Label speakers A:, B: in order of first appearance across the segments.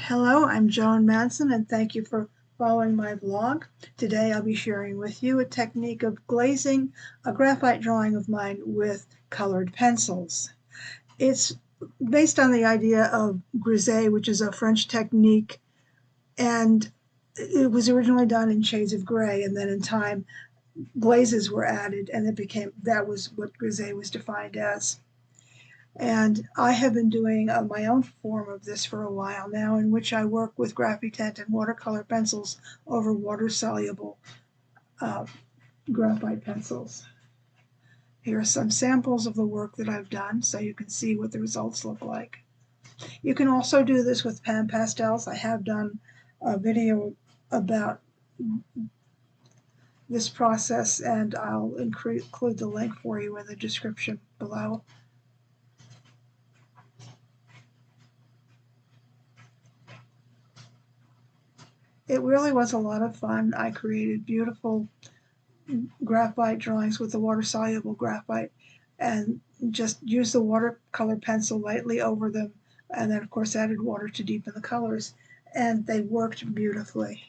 A: Hello, I'm Joan Mansson, and thank you for following my vlog. Today I'll be sharing with you a technique of glazing a graphite drawing of mine with colored pencils. It's based on the idea of grisaille, which is a French technique, and it was originally done in shades of gray, and then in time glazes were added, and that was what grisaille was defined as. And I have been doing my own form of this for a while now, in which I work with Graphite and watercolor pencils over water-soluble graphite pencils. Here are some samples of the work that I've done so you can see what the results look like. You can also do this with Pan Pastels. I have done a video about this process, and I'll include the link for you in the description below. It really was a lot of fun. I created beautiful graphite drawings with the water-soluble graphite and just used the watercolor pencil lightly over them, and then of course added water to deepen the colors, and they worked beautifully.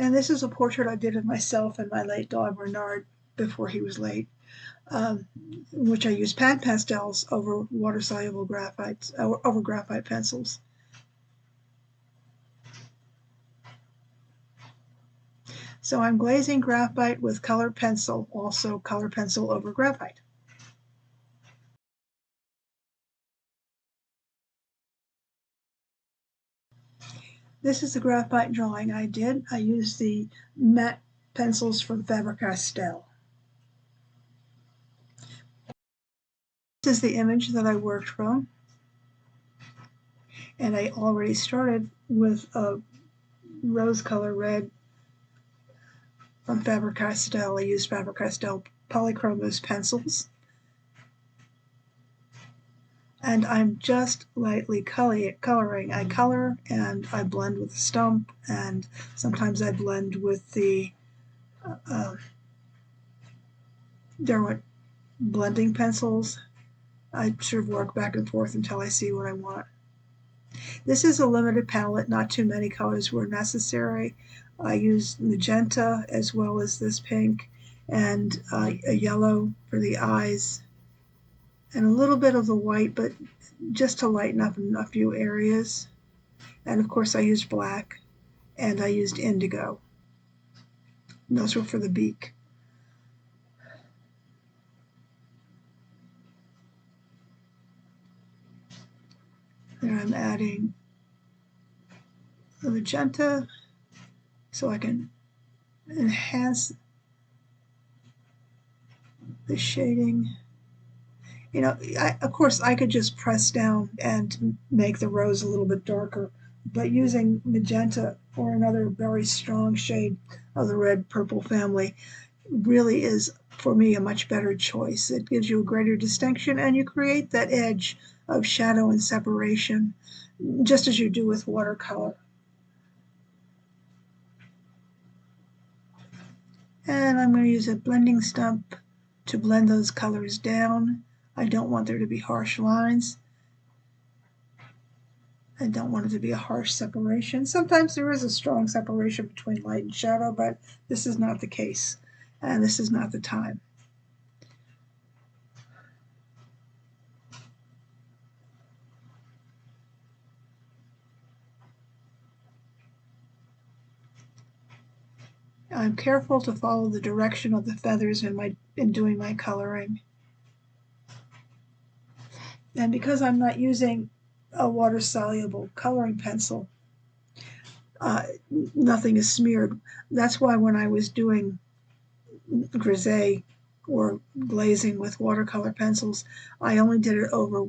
A: And this is a portrait I did of myself and my late dog Bernard before he was late, which I used Pan Pastels over water-soluble graphites, over graphite pencils. So I'm glazing graphite with colored pencil, also color pencil over graphite. This is the graphite drawing I did. I used the matte pencils from Fabercastel. This is the image that I worked from. And I already started with a rose color red from Fabercastel. I used Fabercastel Polychromos pencils. And I'm just lightly coloring. I color and I blend with the stump, and sometimes I blend with the Derwent blending pencils. I sort of work back and forth until I see what I want. This is a limited palette, not too many colors were necessary. I used magenta as well as this pink and a yellow for the eyes, and a little bit of the white, but just to lighten up in a few areas. And of course I used black, and I used indigo. And those were for the beak. There I'm adding the magenta so I can enhance the shading. You know, of course I could just press down and make the rose a little bit darker, but using magenta or another very strong shade of the red purple family really is, for me, a much better choice. It gives you a greater distinction, and you create that edge of shadow and separation, just as you do with watercolor. And I'm going to use a blending stump to blend those colors down. I don't want there to be harsh lines. I don't want it to be a harsh separation. Sometimes there is a strong separation between light and shadow, but this is not the case, and this is not the time. I'm careful to follow the direction of the feathers in doing my coloring. And because I'm not using a water-soluble coloring pencil, nothing is smeared. That's why when I was doing grisaille or glazing with watercolor pencils, I only did it over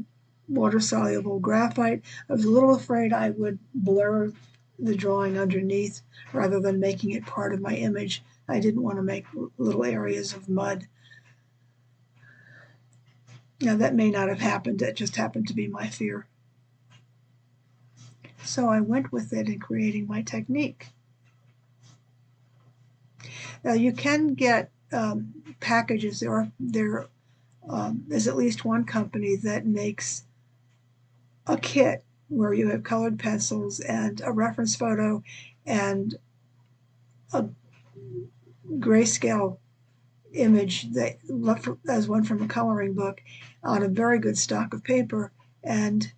A: water-soluble graphite. I was a little afraid I would blur the drawing underneath rather than making it part of my image. I didn't want to make little areas of mud. Now that may not have happened, it just happened to be my fear. So I went with it in creating my technique. Now you can get packages. There is at least one company that makes a kit where you have colored pencils and a reference photo and a grayscale image that as one from a coloring book on a very good stock of paper, and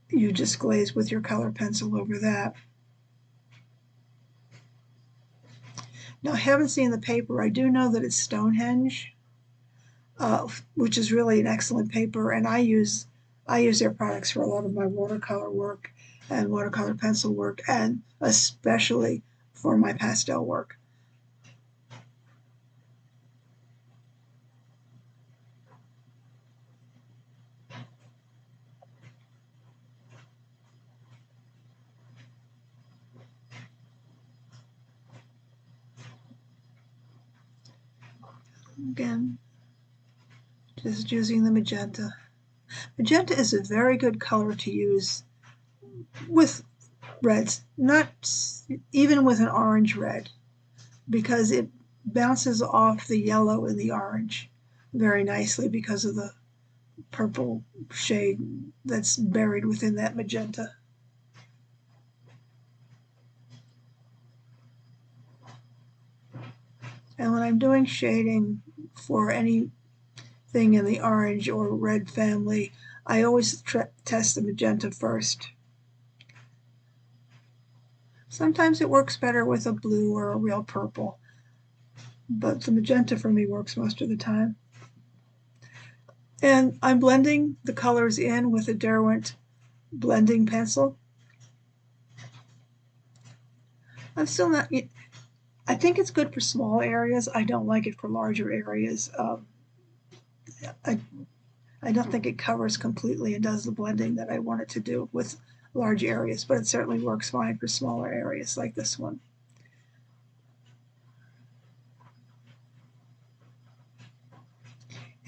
A: you just glaze with your color pencil over that. Now I haven't seen the paper. I do know that it's Stonehenge, which is really an excellent paper, and I use their products for a lot of my watercolor work and watercolor pencil work, and especially for my pastel work. Again, just using the magenta. Magenta is a very good color to use with reds, not even with an orange red, because it bounces off the yellow and the orange very nicely because of the purple shade that's buried within that magenta. And when I'm doing shading for anything in the orange or red family, I always test the magenta first. Sometimes it works better with a blue or a real purple, but the magenta for me works most of the time. And I'm blending the colors in with a Derwent blending pencil. I'm still not, I think it's good for small areas. I don't like it for larger areas. I don't think it covers completely and does the blending that I want it to do with large areas, but it certainly works fine for smaller areas like this one.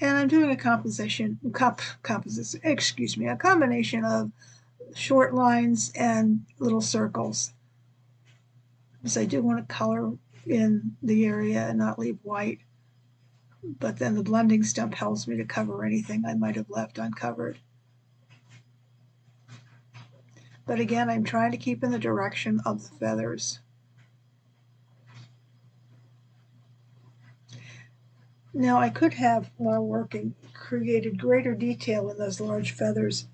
A: And I'm doing a combination of short lines and little circles, because I do want to color in the area and not leave white, but then the blending stump helps me to cover anything I might have left uncovered. But again, I'm trying to keep in the direction of the feathers. Now I could have, while working, created greater detail in those large feathers,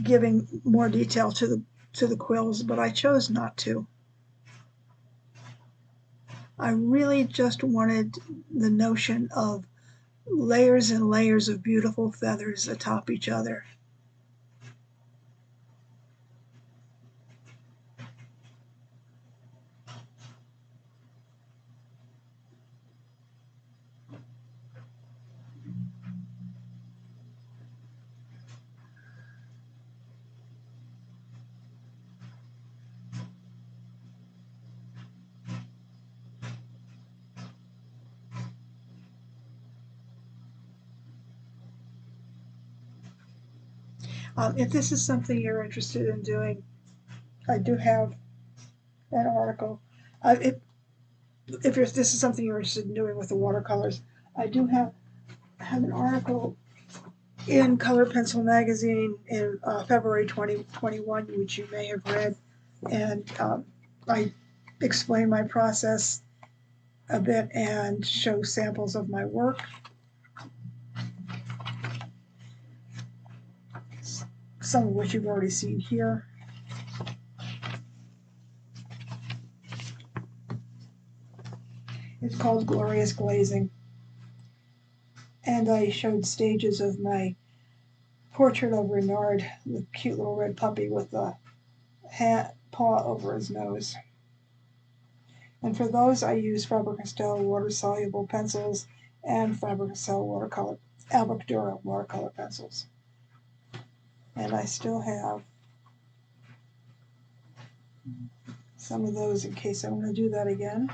A: giving more detail to the quills, but I chose not to. I really just wanted the notion of layers and layers of beautiful feathers atop each other. If this is something you're interested in doing, I do have an article. If this is something you're interested in doing with the watercolors, I do have an article in Color Pencil magazine in February 2021, which you may have read, and I explain my process a bit and show samples of my work. Some of which you've already seen here. It's called Glorious Glazing. And I showed stages of my portrait of Renard, the cute little red puppy with the paw over his nose. And for those, I use Fabercastel water-soluble pencils and Fabercastel watercolor, Albrecht watercolor pencils. And I still have some of those in case I want to do that again.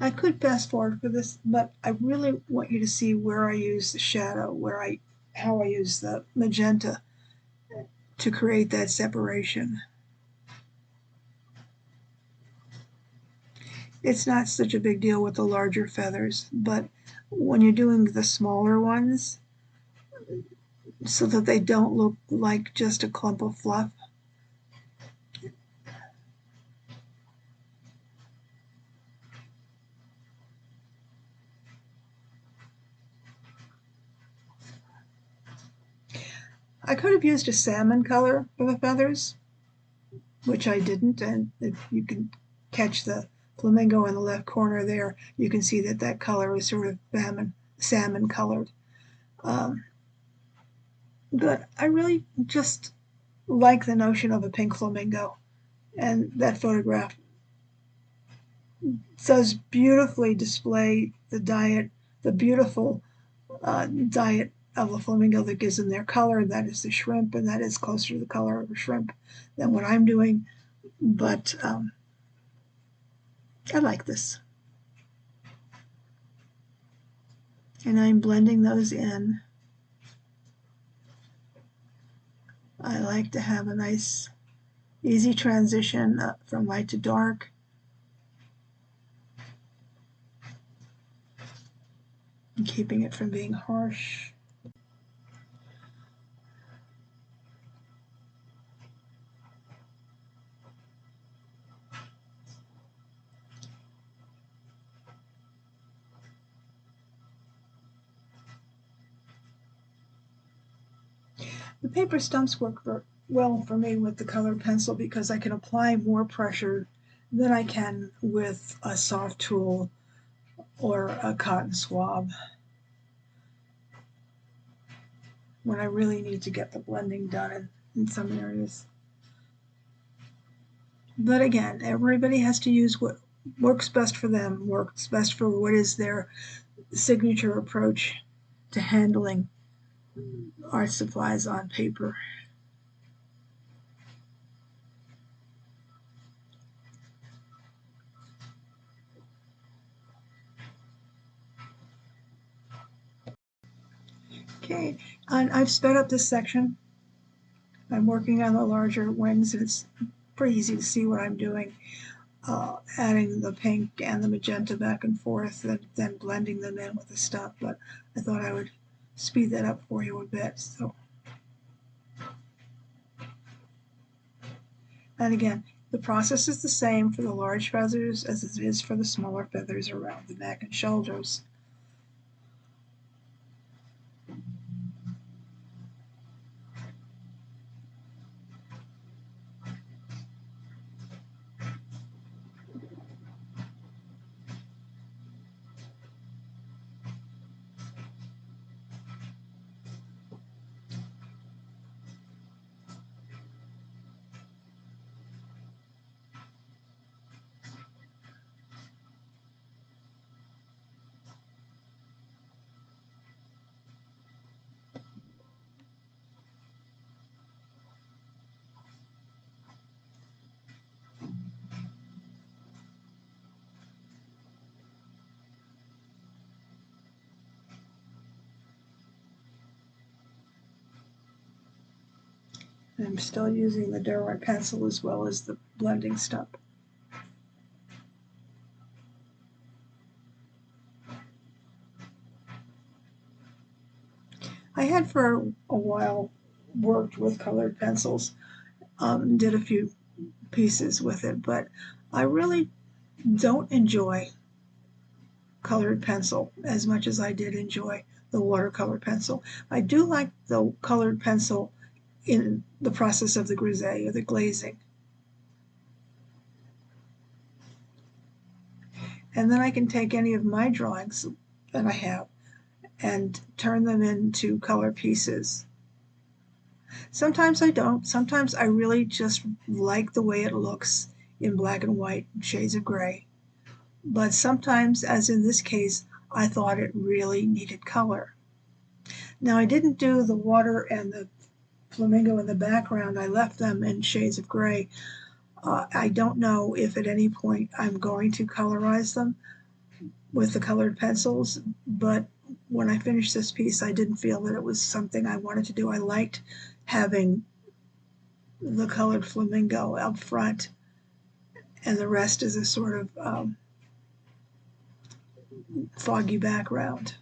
A: I could fast forward for this, but I really want you to see where I use the shadow, how I use the magenta to create that separation. It's not such a big deal with the larger feathers, but when you're doing the smaller ones, so that they don't look like just a clump of fluff, I could have used a salmon color for the feathers, which I didn't, and if you can catch the flamingo in the left corner there, you can see that that color is sort of salmon colored. But I really just like the notion of a pink flamingo, and that photograph does beautifully display the beautiful diet of a flamingo that gives them their color. That is the shrimp, and that is closer to the color of a shrimp than what I'm doing. But I like this. And I'm blending those in. I like to have a nice, easy transition from light to dark. And keeping it from being harsh. The paper stumps work well for me with the colored pencil because I can apply more pressure than I can with a soft tool or a cotton swab when I really need to get the blending done in some areas. But again, everybody has to use what works best for them, works best for what is their signature approach to handling art supplies on paper. Okay, and I've sped up this section. I'm working on the larger wings, and it's pretty easy to see what I'm doing, adding the pink and the magenta back and forth, and then blending them in with the stuff. But I thought I would speed that up for you a bit. So, and again, the process is the same for the large feathers as it is for the smaller feathers around the neck and shoulders. And I'm still using the Graphite pencil as well as the blending stuff. I had for a while worked with colored pencils, did a few pieces with it, but I really don't enjoy colored pencil as much as I did enjoy the watercolor pencil. I do like the colored pencil in the process of the grisaille or the glazing. And then I can take any of my drawings that I have and turn them into color pieces. Sometimes I don't. Sometimes I really just like the way it looks in black and white and shades of gray. But sometimes, as in this case, I thought it really needed color. Now, I didn't do the water and the flamingo in the background. I left them in shades of gray. I don't know if at any point I'm going to colorize them. with the colored pencils, but when I finished this piece, I didn't feel that it was something I wanted to do. I liked having the colored flamingo up front, and the rest is a sort of foggy background.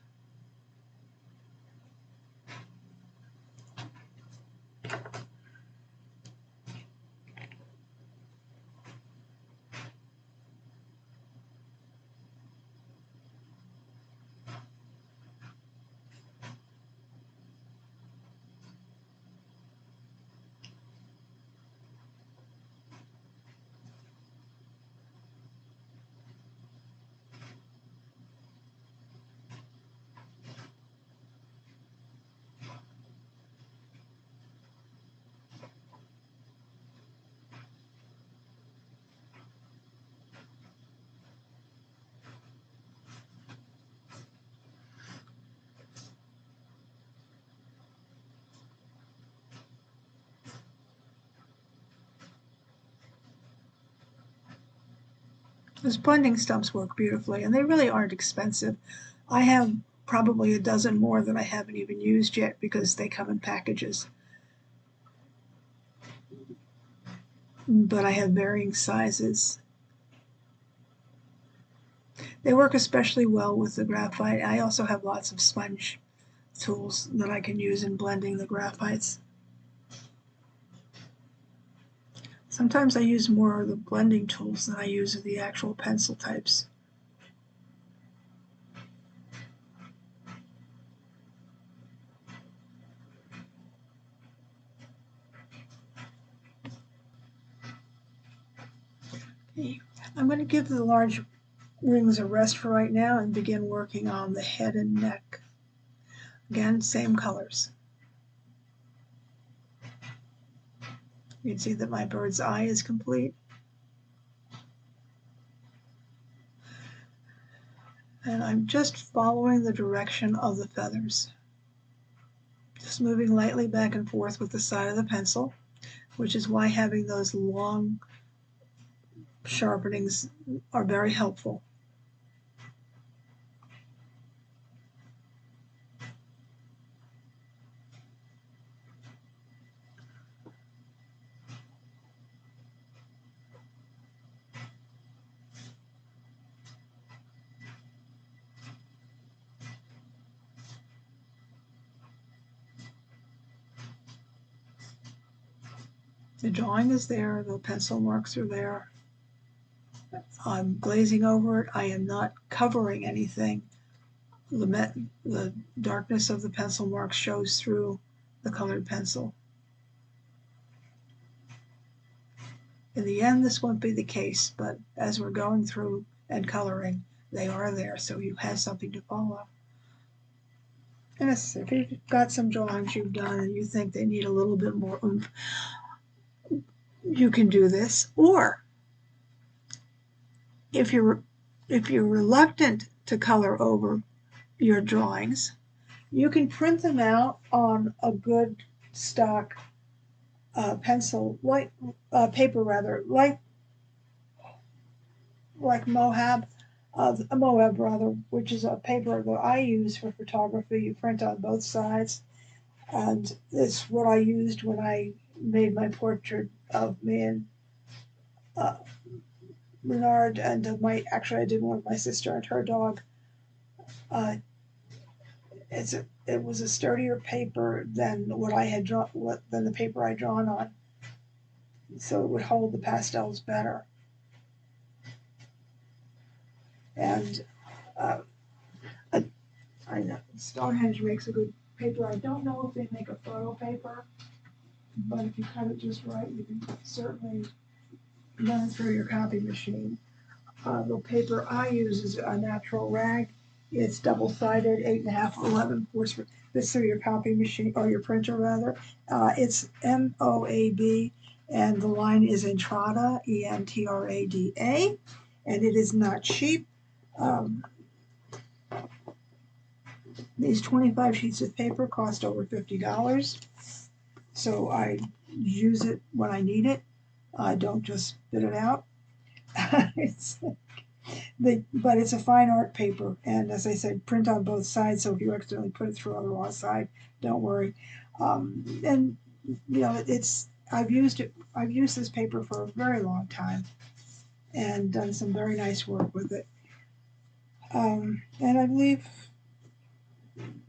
A: Those blending stumps work beautifully, and they really aren't expensive. I have probably a dozen more that I haven't even used yet because they come in packages. But I have varying sizes. They work especially well with the graphite. I also have lots of sponge tools that I can use in blending the graphites. Sometimes I use more of the blending tools than I use of the actual pencil types. Okay. I'm going to give the large rings a rest for right now and begin working on the head and neck. Again, same colors. You can see that my bird's eye is complete. And I'm just following the direction of the feathers. Just moving lightly back and forth with the side of the pencil, which is why having those long sharpenings are very helpful. The drawing is there, the pencil marks are there. I'm glazing over it. I am not covering anything. The darkness of the pencil mark shows through the colored pencil. In the end, this won't be the case, but as we're going through and coloring, they are there, so you have something to follow. And if you've got some drawings you've done and you think they need a little bit more oomph, you can do this. Or if you're reluctant to color over your drawings, you can print them out on a good stock pencil, paper rather, like Moab, which is a paper that I use for photography. You print on both sides, and it's what I used when I made my portrait of me and Bernard, and actually I did one of my sister and her dog. It was a sturdier paper than what I had drawn, than the paper I drawn on, so it would hold the pastels better. And I know Stonehenge makes a good paper. I don't know if they make a photo paper, but if you cut it just right, you can certainly run it through your copy machine. The paper I use is a natural rag. It's double-sided, 8.5 or 11 force. This through your copy machine, or your printer rather. It's MOAB, and the line is Entrada, ENTRADA, and it is not cheap. These 25 sheets of paper cost over $50, so I use it when I need it. I don't just spit it out. But it's a fine art paper, and as I said, print on both sides, so if you accidentally put it through on the wrong side, don't worry. And you know, I've used this paper for a very long time and done some very nice work with it. And I believe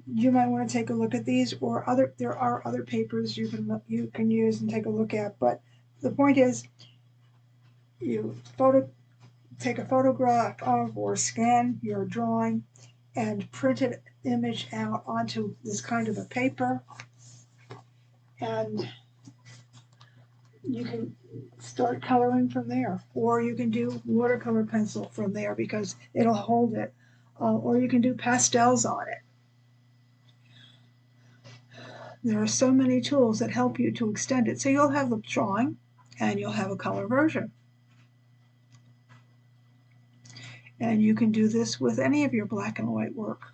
A: you might want to take a look at these, or there are other papers you can use and take a look at. But the point is, you take a photograph of or scan your drawing and print an image out onto this kind of a paper, and you can start coloring from there, or you can do watercolor pencil from there because it'll hold it, or you can do pastels on it. There are so many tools that help you to extend it. So you'll have the drawing and you'll have a color version. And you can do this with any of your black and white work.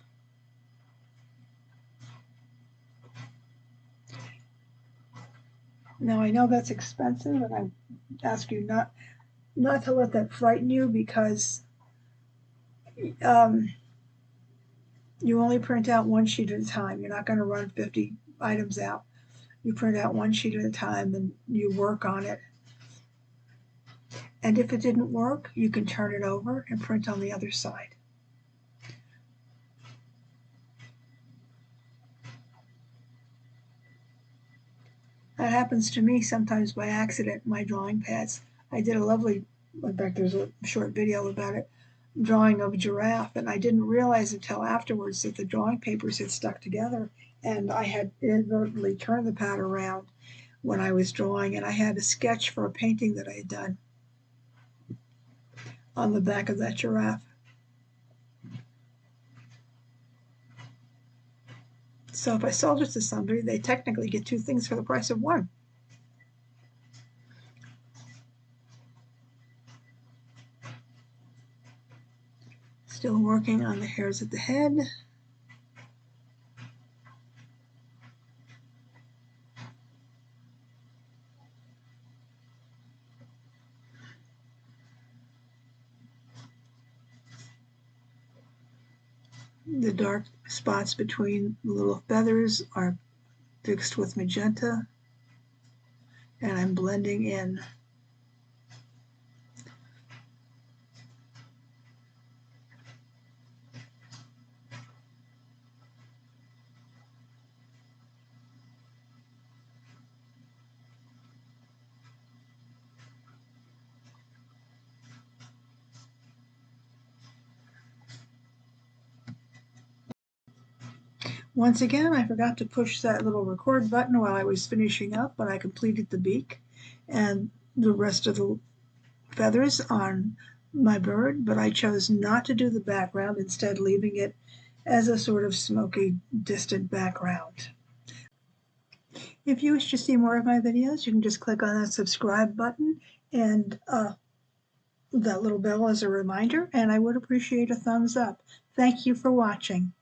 A: Now I know that's expensive, and I ask you not to let that frighten you, because you only print out one sheet at a time. You're not going to run 50 items out. You print out one sheet at a time and you work on it. And if it didn't work, you can turn it over and print on the other side. That happens to me sometimes by accident in my drawing pads. I did a lovely, in fact there's a short video about it, drawing of a giraffe, and I didn't realize until afterwards that the drawing papers had stuck together, and I had inadvertently turned the pad around when I was drawing, and I had a sketch for a painting that I had done on the back of that giraffe. So if I sold it to somebody, they technically get two things for the price of one. Still working on the hairs at the head. The dark spots between the little feathers are fixed with magenta, and I'm blending in. Once again, I forgot to push that little record button while I was finishing up, but I completed the beak and the rest of the feathers on my bird, but I chose not to do the background, instead leaving it as a sort of smoky, distant background. If you wish to see more of my videos, you can just click on that subscribe button and that little bell as a reminder, and I would appreciate a thumbs up. Thank you for watching.